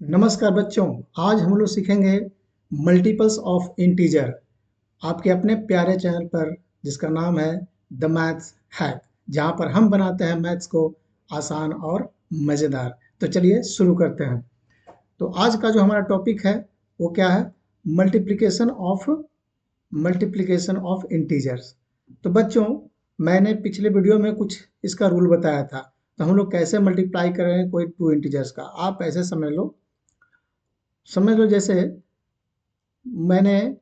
नमस्कार बच्चों। आज हम लोग सीखेंगे मल्टीपल्स ऑफ इंटीजर आपके अपने प्यारे चैनल पर, जिसका नाम है द मैथ्स हैक, जहां पर हम बनाते हैं मैथ्स को आसान और मज़ेदार। तो चलिए शुरू करते हैं। तो आज का जो हमारा टॉपिक है वो क्या है? Multiplication of integers. तो बच्चों, मैंने पिछले वीडियो में कुछ इसका रूल बताया था। तो हम लोग कैसे मल्टीप्लाई करें कोई टू इंटीजर्स का, आप ऐसे समझ लो जैसे मैंने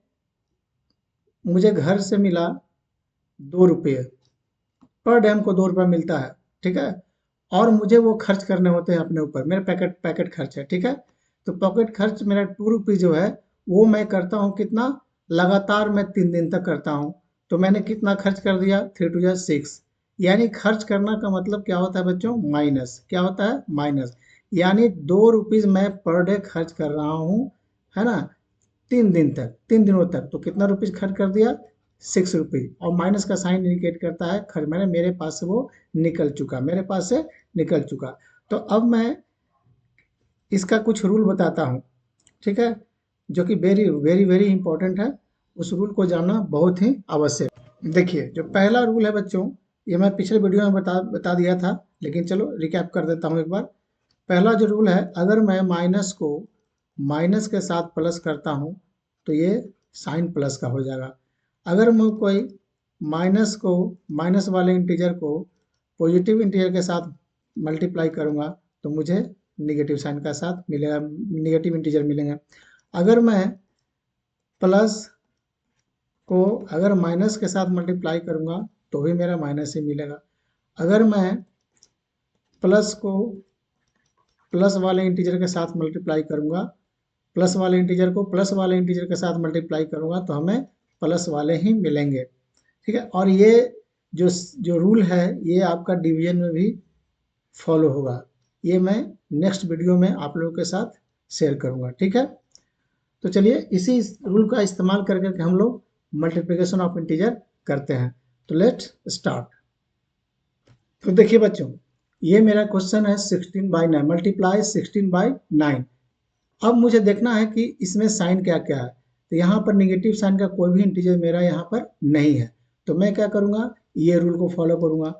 मुझे घर से मिला 2 रुपये। पर डे हमको 2 रुपये मिलता है, ठीक है। और मुझे वो खर्च करने होते हैं अपने ऊपर, मेरे पैकेट पैकेट खर्च है, ठीक है। तो पॉकेट खर्च मेरा 2 रुपये जो है वो मैं करता हूँ कितना, लगातार मैं 3 दिन तक करता हूँ। तो मैंने कितना खर्च कर दिया, 3 2 6। यानी खर्च करना का मतलब क्या होता है बच्चों? माइनस। क्या होता है? माइनस। यानी 2 रुपीज मैं पर डे खर्च कर रहा हूँ, है ना, 3 दिन तक, 3 दिनों तक। तो कितना रुपीज खर्च कर दिया? 6 रुपीज। और माइनस का साइन इंडिकेट करता है खर्च, मैंने मेरे पास से वो निकल चुका, मेरे पास से निकल चुका। तो अब मैं इसका कुछ रूल बताता हूँ, ठीक है, जो कि वेरी वेरी वेरी इंपॉर्टेंट है। उस रूल को जानना बहुत ही आवश्यक। देखिए, जो पहला रूल है बच्चों, ये मैं पिछले वीडियो में बता बता दिया था, लेकिन चलो रिकैप कर देता हूँ एक बार। पहला जो रूल है, अगर मैं माइनस को माइनस के साथ प्लस करता हूँ तो ये साइन प्लस का हो जाएगा। अगर मैं कोई माइनस को, माइनस वाले इंटीजर को पॉजिटिव इंटीजर के साथ मल्टीप्लाई करूँगा तो मुझे निगेटिव साइन का साथ मिलेगा, निगेटिव इंटीजर मिलेंगे। अगर मैं प्लस को अगर माइनस के साथ मल्टीप्लाई करूँगा तो भी मेरा माइनस ही मिलेगा। अगर मैं प्लस को प्लस वाले इंटीजर के साथ मल्टीप्लाई करूँगा, प्लस वाले इंटीजर को प्लस वाले इंटीजर के साथ मल्टीप्लाई करूँगा तो हमें प्लस वाले ही मिलेंगे, ठीक है। और ये जो जो रूल है ये आपका डिवीजन में भी फॉलो होगा। ये मैं नेक्स्ट वीडियो में आप लोगों के साथ शेयर करूँगा, ठीक है। तो चलिए इसी रूल का इस्तेमाल कर करके हम लोग मल्टीप्लिकेशन ऑफ इंटीजर करते हैं। तो लेट्स स्टार्ट। तो देखिए बच्चों, ये मेरा क्वेश्चन है 16/9, मल्टीप्लाई 16/9। अब मुझे देखना है कि इसमें साइन क्या क्या है। तो यहाँ पर निगेटिव साइन का कोई भी इंटीजर मेरा यहाँ पर नहीं है। तो मैं क्या करूँगा, ये रूल को फॉलो करूँगा,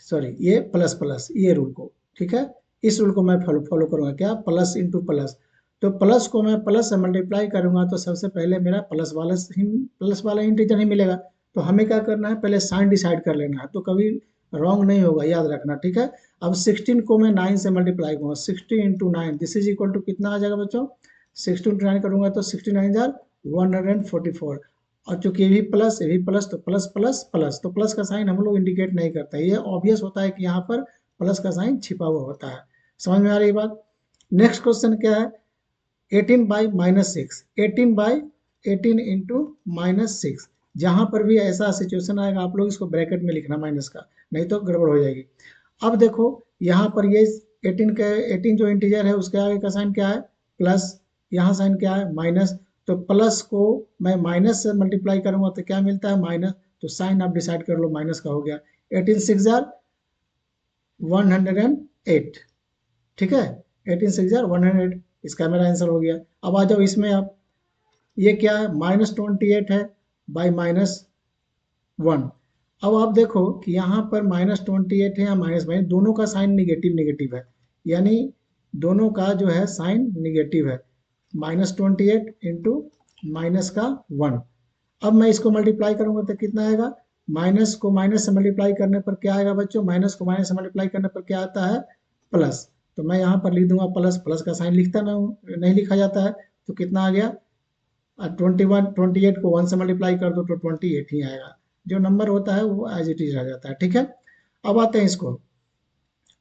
सॉरी ये प्लस प्लस ये रूल को, ठीक है। इस रूल को मैं फॉलो करूँगा, क्या, प्लस इंटू प्लस। तो प्लस को मैं प्लस से मल्टीप्लाई करूँगा तो सबसे पहले मेरा प्लस वाला इंटीजर ही मिलेगा। तो हमें क्या करना है, पहले साइन डिसाइड कर लेना है, तो कभी रॉन्ग नहीं होगा, याद रखना, ठीक है। अब 16 को मैं 9 से मल्टीप्लाई करूँगा, 16 into 9 this is equal to कितना आ जाएगा बच्चों? 16 इंटू 9 करूँगा तो 16 9 144। और चूंकि ये भी प्लस तो प्लस प्लस प्लस, तो प्लस का साइन हम लोग इंडिकेट नहीं करता, ये ऑब्वियस होता है कि यहाँ पर प्लस का साइन छिपा हुआ होता है। समझ में आ रही बात? नेक्स्ट क्वेश्चन क्या है, 18/-6, 18/18 इंटू -6। जहां पर भी ऐसा सिचुएशन आएगा आप लोग इसको ब्रैकेट में लिखना माइनस का, नहीं तो गड़बड़ हो जाएगी। अब देखो यहाँ पर ये 18 जो इंटीजर है उसके आगे का साइन क्या है? प्लस। यहाँ साइन क्या है? माइनस। तो प्लस को मैं माइनस से मल्टीप्लाई करूंगा तो क्या मिलता है? माइनस। तो साइन आप डिसाइड कर लो, माइनस का हो गया। 18 6 108, ठीक है। 18 6 108, इसका मेरा आंसर हो गया। अब आ जाओ इसमें, आप ये क्या है, -28 है बाई -1। अब आप देखो कि यहाँ पर -28 है या माइनस, दोनों का साइन निगेटिव निगेटिव है, यानी दोनों का जो है साइन निगेटिव है। -28 इंटू माइनस का 1। अब मैं इसको मल्टीप्लाई करूंगा तो कितना आएगा? माइनस को माइनस से मल्टीप्लाई करने पर क्या आएगा बच्चों? माइनस को माइनस से मल्टीप्लाई करने पर क्या आता है? प्लस। तो मैं यहाँ पर लिख दूंगा प्लस, प्लस का साइन लिखता ना हूँ, नहीं लिखा जाता है। तो कितना आ गया? 28 को 1 से मल्टीप्लाई कर दो तो 28 ही आएगा। जो नंबर होता है वो एज इट इज रह जाता है, ठीक है। अब आते हैं इसको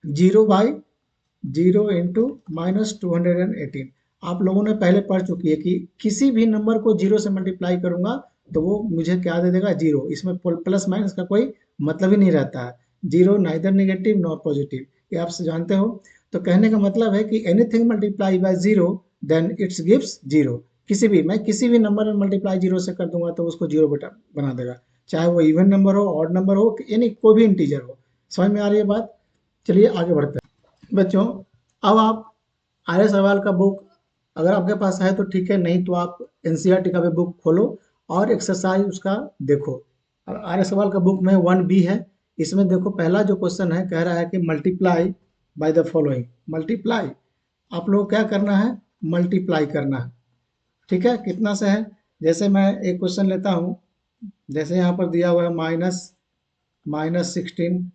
0/0 इंटू -218। आप लोगों ने पहले पढ़ चुकी है कि किसी भी नंबर को 0 से मल्टीप्लाई करूंगा तो वो मुझे क्या दे देगा? 0। इसमें प्लस माइनस का कोई मतलब ही नहीं रहता है। 0 नाइदर नेगेटिव नॉर पॉजिटिव, ये आप जानते हो। तो कहने का मतलब है कि anything multiply by 0 then it's gives 0। मैं किसी भी नंबर में मल्टीप्लाई 0 से कर दूंगा तो उसको 0 बना देगा, चाहे वो इवन नंबर हो, ऑड नंबर हो, यानी कोई भी इंटीजर हो। समझ में आ रही है बात? चलिए आगे बढ़ते हैं बच्चों। अब आप आर्य सवाल का बुक अगर आपके पास है तो ठीक है, नहीं तो आप एनसीईआरटी का भी बुक खोलो और एक्सरसाइज उसका देखो। और आर्य सवाल का बुक में 1B है, इसमें देखो पहला जो क्वेश्चन है कह रहा है कि multiply by the following. Multiply आप लोग क्या करना है, मल्टीप्लाई करना है, ठीक है। कितना से है, जैसे मैं एक क्वेश्चन लेता हूँ, जैसे यहाँ पर दिया हुआ है -16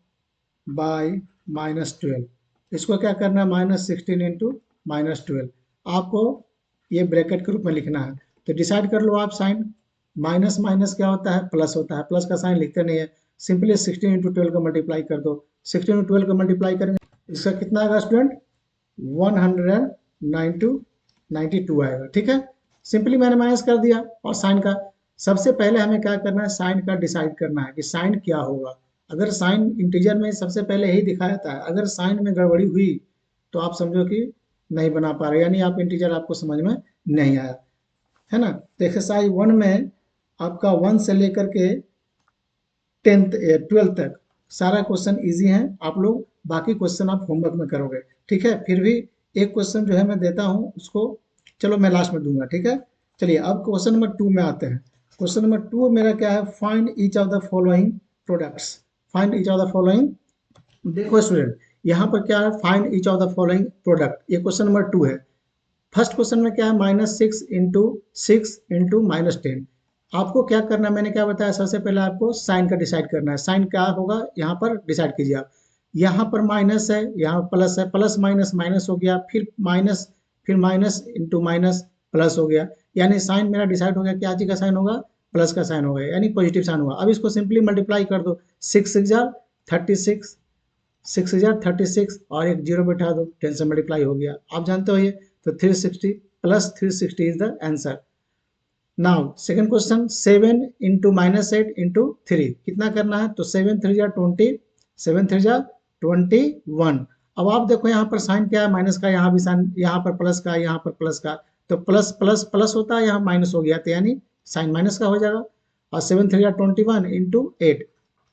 बाई -12, इसको क्या करना है, -16 इंटू -12, आपको ये ब्रैकेट के रूप में लिखना है। तो डिसाइड कर लो आप साइन, माइनस माइनस क्या होता है, प्लस होता है, प्लस का साइन लिखते नहीं है, सिंपली 16 इंटू 12 का मल्टीप्लाई कर दो। 16 इंटू 12 का मल्टीप्लाई करेंगे, इसका कितना आएगा स्टूडेंट, 192 आएगा, ठीक है। सिंपली मैंने माइनस कर दिया। और साइन का, सबसे पहले हमें क्या करना है, साइन का डिसाइड करना है कि साइन क्या होगा। अगर साइन इंटीजर में सबसे पहले यही दिखाया जाता है, अगर साइन में गड़बड़ी हुई तो आप समझो कि नहीं बना पा रहे, यानी आप इंटीजर आपको समझ में नहीं आया, है ना। तो एक्सरसाइज 1 में आपका 1 से लेकर के 10th 12th तक सारा क्वेश्चन इजी है, आप लोग बाकी क्वेश्चन आप होमवर्क में करोगे, ठीक है। फिर भी एक क्वेश्चन जो है मैं देता हूँ उसको, चलो मैं लास्ट में दूंगा, ठीक है। चलिए अब क्वेश्चन नंबर 2 में आते हैं। क्वेश्चन नंबर 2 मेरा क्या है, find each of the following products. Find each of the following, देखो स्टूडेंट यहाँ पर क्या है, find each of the following product, ये क्वेश्चन नंबर 2 है। फर्स्ट क्वेश्चन में क्या है, -6 इंटू 6 इंटू -10, आपको क्या करना है, मैंने क्या बताया, सबसे पहले आपको साइन का डिसाइड करना है। साइन क्या होगा यहाँ पर डिसाइड कीजिए आप। यहाँ पर माइनस है, यहाँ प्लस है, प्लस माइनस माइनस हो गया, फिर माइनस इंटू माइनस प्लस हो गया, यानी साइन मेरा डिसाइड हो गया, क्या चीज का साइन होगा, प्लस का साइन होगा, यानी पॉजिटिव साइन होगा। अब इसको सिंपली मल्टीप्लाई कर दो, 6 6 36, 6 6 36 और एक जीरो बैठा दो, 10 से मल्टीप्लाई हो गया, आप जानते हो ये। तो 360 plus 360 is the answer. Now second question, 7 into -8 into 3, कितना करना है, तो 7 3 जा 20, 7 3 जा 21। अब आप देखो यहाँ पर साइन क्या है, माइनस का, यहाँ भी साइन, यहाँ पर प्लस का, यहाँ पर प्लस का, तो प्लस प्लस प्लस होता है, यहाँ माइनस हो गया, तो यानी साइन माइनस का हो जाएगा। और 7 3 जा 21 इंटू 8,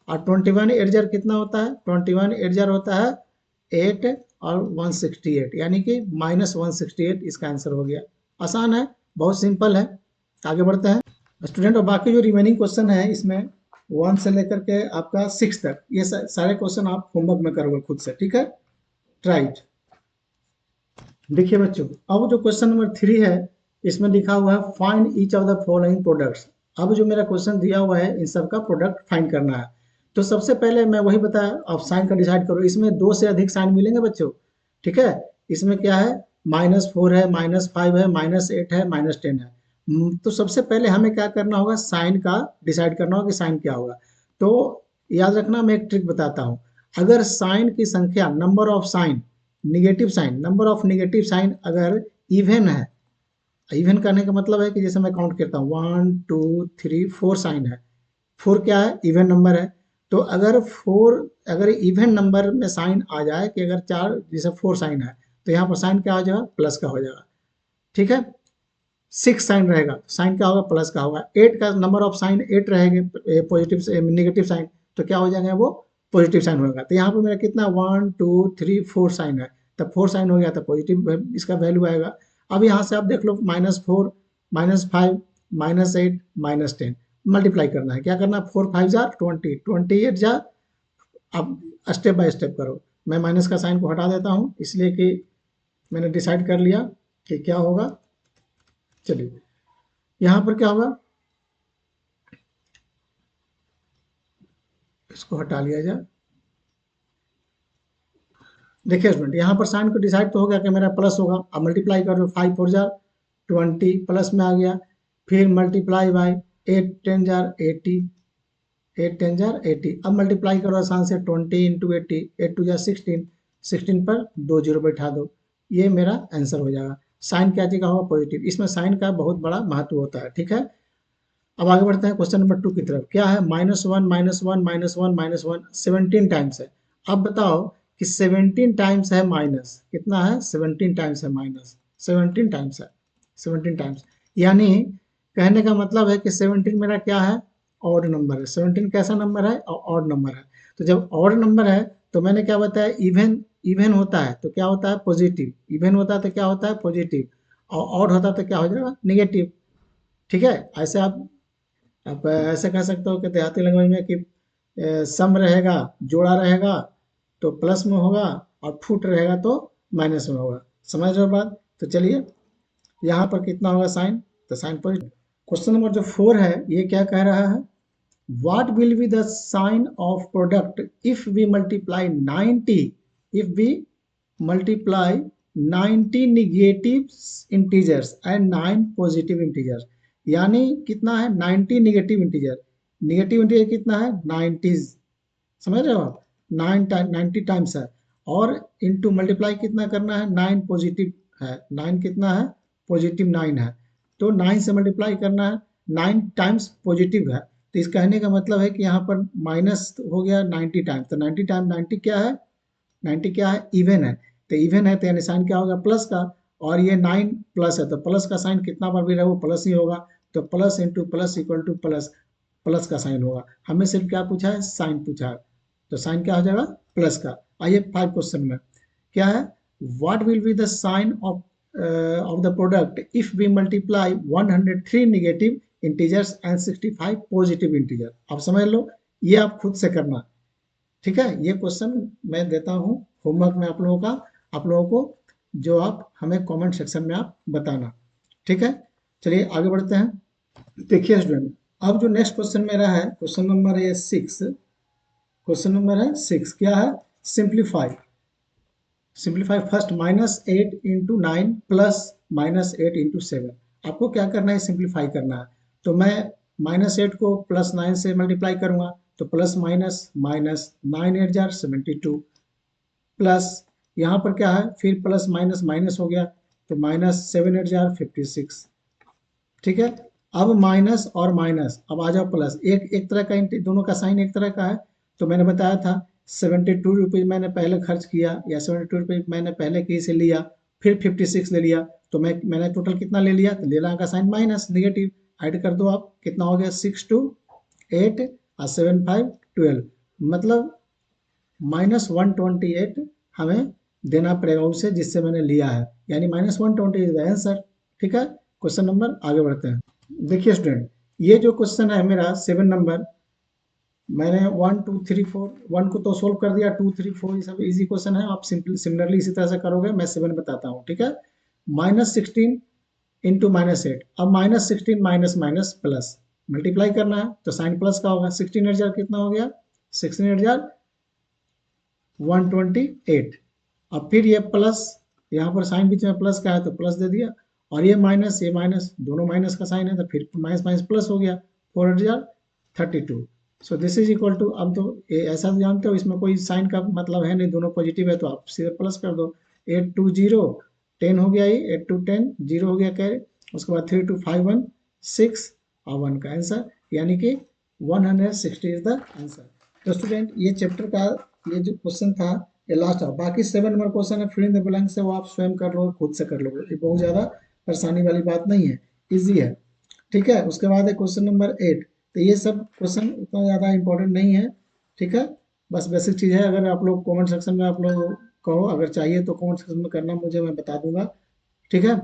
और 21 एट कितना होता है, 21 एट होता है 8 और 168, यानी कि -168 इसका आंसर हो गया। आसान है, बहुत सिंपल है। आगे बढ़ते हैं स्टूडेंट, और बाकी जो रिमेनिंग क्वेश्चन है इसमें 1 से लेकर के आपका 6 तक, ये सारे क्वेश्चन आप होमवर्क में करोगे खुद से, ठीक है। राइट, देखिए बच्चों, अब जो क्वेश्चन नंबर 3 है इसमें लिखा हुआ है find each of the following products. अब जो मेरा क्वेश्चन दिया हुआ है इन सब का प्रोडक्ट फाइंड करना है। तो सबसे पहले मैं वही बताया, आप साइन का डिसाइड करो, इसमें 2 से अधिक साइन मिलेंगे बच्चों, ठीक है। इसमें क्या है, -4 है, -5 है, -8 है, -10 है। तो सबसे पहले हमें क्या करना होगा, साइन का डिसाइड करना होगा कि साइन क्या होगा। तो याद रखना, मैं एक ट्रिक बताता हूँ। अगर साइन की संख्या, number of sign, negative sign, number of negative sign अगर इवन है, इवन करने का मतलब है कि जैसे मैं काउंट करता हूँ 1 2 3 4 साइन है, 4 क्या है, इवन नंबर है। तो अगर 4, अगर इवन नंबर में साइन आ जाए कि अगर 4, जैसे 4 साइन है, तो यहाँ पर साइन क्या हो जाएगा, प्लस का हो जाएगा, ठीक है। 6 साइन रहेगा, साइन क्या होगा, प्लस का होगा। 8 का नंबर ऑफ साइन 8 रहेंगे, पॉजिटिव निगेटिव साइन, तो क्या हो जाएगा, वो पॉजिटिव साइन होगा। तो यहाँ पर मेरा कितना 1 2 3 4 साइन है, तब 4 साइन हो गया, तो पॉजिटिव इसका वैल्यू आएगा। अब यहाँ से आप देख लो, -4 -5 -8 -10, मल्टीप्लाई करना है, क्या करना, 4 5 जा 20, 28 जा, अब स्टेप बाय स्टेप करो। मैं माइनस का साइन को हटा देता हूँ, इसलिए कि मैंने डिसाइड कर लिया कि क्या होगा। चलिए यहाँ पर क्या होगा, इसको हटा लिया जाए। देखिए स्टूडेंट, यहाँ पर साइन को डिसाइड तो हो गया कि मेरा प्लस होगा। अब मल्टीप्लाई कर दो, 5 4 जा 20, प्लस में आ गया, फिर मल्टीप्लाई बाय 8 10 जा 80, 8 10 जा 80। अब मल्टीप्लाई करो आसान से, 20 इंटू 80, 8 2 जा 16, 16 पर 2 जीरो बैठा दो, ये मेरा आंसर हो जाएगा। साइन क्या चीज का होगा, पॉजिटिव, इसमें साइन का बहुत बड़ा महत्व होता है, ठीक है। अब आगे बढ़ते हैं क्वेश्चन नंबर 2 की तरफ। क्या है, -1 -1 -1 -1 17 टाइम्स है। अब बताओ कि 17 टाइम्स है माइनस, कितना है, 17 टाइम्स है माइनस, 17 टाइम्स है, 17 टाइम्स, यानी कहने का मतलब है कि 17 मेरा क्या है, ऑड नंबर है। 17 कैसा नंबर है, ऑड नंबर है। तो जब ऑड नंबर है तो मैंने क्या बताया, इवन, इवन होता है तो क्या होता है, पॉजिटिव, इवन होता है तो क्या होता है, पॉजिटिव। ऑड होता तो क्या हो जाएगा, नेगेटिव। ठीक है, ऐसे आप ऐसे कह सकते हो कि देहाती लैंग्वेज में कि सम रहेगा, जोड़ा रहेगा तो प्लस में होगा, और फुट रहेगा तो माइनस में होगा। समझ रहे हो बात? तो चलिए, यहाँ पर कितना होगा साइन, तो साइन पॉजिटिव। क्वेश्चन नंबर जो 4 है, ये क्या कह रहा है, what will be the sign of product if we multiply 90, if we multiply 90 negative integers and 9 positive integers। यानी कितना है, 90 नेगेटिव इंटीजर, नेगेटिव इंटीजर कितना है, 90, समझ रहे हो आप, 90 टाइम्स है, और इनटू मल्टीप्लाई कितना करना है, 9 पॉजिटिव है, 9 कितना है, पॉजिटिव 9 है, तो 9 से मल्टीप्लाई करना है, 9 टाइम्स पॉजिटिव है। तो इस कहने का मतलब है कि यहाँ पर माइनस हो गया 90 टाइम्स, तो 90 टाइम 90 क्या है, 90 क्या है, इवन है, तो इवन है तो यानी साइन क्या होगा, प्लस का, और ये 9 प्लस है तो प्लस का साइन कितना बार भी रहे वो प्लस ही होगा, तो plus into plus equal two plus, plus का साइन होगा। हमें सिर्फ क्या पूछा है, साइन पूछा है, तो साइन क्या हो जाएगा, प्लस का। आइए 5 क्वेश्चन में क्या है, what will be the sign of the product if we multiply 103 negative integers and 65 positive integer. आप समझ लो, ये आप खुद से करना, ठीक है। ये क्वेश्चन मैं देता हूँ होमवर्क में आप लोगों का, आप लोगों को, जो आप हमें कमेंट सेक्शन में आप बताना, ठीक है। चलिए आगे बढ़ते हैं। देखिए स्टूडेंट, अब जो नेक्स्ट क्वेश्चन मेरा है, क्वेश्चन नंबर है 6, क्वेश्चन नंबर है 6, क्या है, simplify, simplify first -8 into 9 plus -8 into 7। आपको क्या करना है, सिंप्लीफाई करना है, तो मैं -8 को +9 से मल्टीप्लाई करूंगा, तो plus minus minus 9 8 jar 72, plus यहाँ पर क्या है, फिर प्लस माइनस माइनस हो गया, तो -7 8 जार 56, ठीक है। अब माइनस और माइनस, अब आ जाओ प्लस, एक एक तरह का, दोनों का साइन एक तरह का है, तो मैंने बताया था 72 रुपीज़ मैंने पहले खर्च किया, या 72 रुपीज़ मैंने पहले कहीं से लिया, फिर 56 ले लिया, तो मैंने टोटल कितना ले लिया, तो लेना का साइन माइनस नेगेटिव, ऐड कर दो आप, कितना हो गया, 6 2 8 और 7 5 12, मतलब -128 हमें देना पड़ेगा उसे जिससे मैंने लिया है, यानी -120 इज द आंसर, ठीक है। क्वेश्चन नंबर आगे बढ़ते हैं। देखिए स्टूडेंट, ये जो क्वेश्चन है मेरा 7 नंबर, मैंने 1 2 3 4 1 को तो सोल्व कर दिया, 2 3 4 ये सब इजी क्वेश्चन है, आप सिमिलरली इसी तरह से करोगे, मैं 7 बताता हूँ, ठीक है। -16 इंटू -8, अब -16 माइनस माइनस प्लस मल्टीप्लाई करना है, तो साइन प्लस का होगा, 16 8 जार कितना हो गया, 16 8 जार 128, अब फिर ये प्लस, यहाँ पर साइन बीच में प्लस का है तो प्लस दे दिया, और ये माइनस दोनों माइनस का साइन है, तो फिर माइनस माइनस प्लस हो गया, 4 8 जार 32, so this is equal to, अब तो ऐसा तो जानते हो इसमें कोई साइन का मतलब है नहीं, दोनों पॉजिटिव है तो आप सीधे प्लस कर दो, 8 2 0 10 हो गया, ये 8 2 10 0 हो गया कैरे, उसके बाद 3 2 5 1 6 और 1 का आंसर, यानी कि 160 इज द आंसर। तो स्टूडेंट, ये चैप्टर का ये जो क्वेश्चन था ये लास्ट है, बाकी 7 नंबर क्वेश्चन है फिल इन द ब्लैंक से, वो आप स्वयं कर लो, खुद से कर लोगे, ये बहुत ज़्यादा परेशानी वाली बात नहीं है, इजी है, ठीक है। उसके बाद है क्वेश्चन नंबर 8, तो ये सब क्वेश्चन उतना ज़्यादा इंपॉर्टेंट नहीं है, ठीक है, बस बेसिक चीज़ है। अगर आप लोग कमेंट सेक्शन में आप लोग कहो, अगर चाहिए तो कमेंट सेक्शन में करना मुझे, मैं बता दूंगा, ठीक है।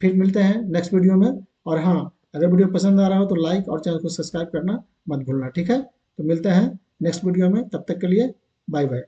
फिर मिलते हैं नेक्स्ट वीडियो में, और हाँ, अगर वीडियो पसंद आ रहा हो तो लाइक और चैनल को सब्सक्राइब करना मत भूलना, ठीक है। तो मिलते हैं नेक्स्ट वीडियो में, तब तक के लिए बाय बाय।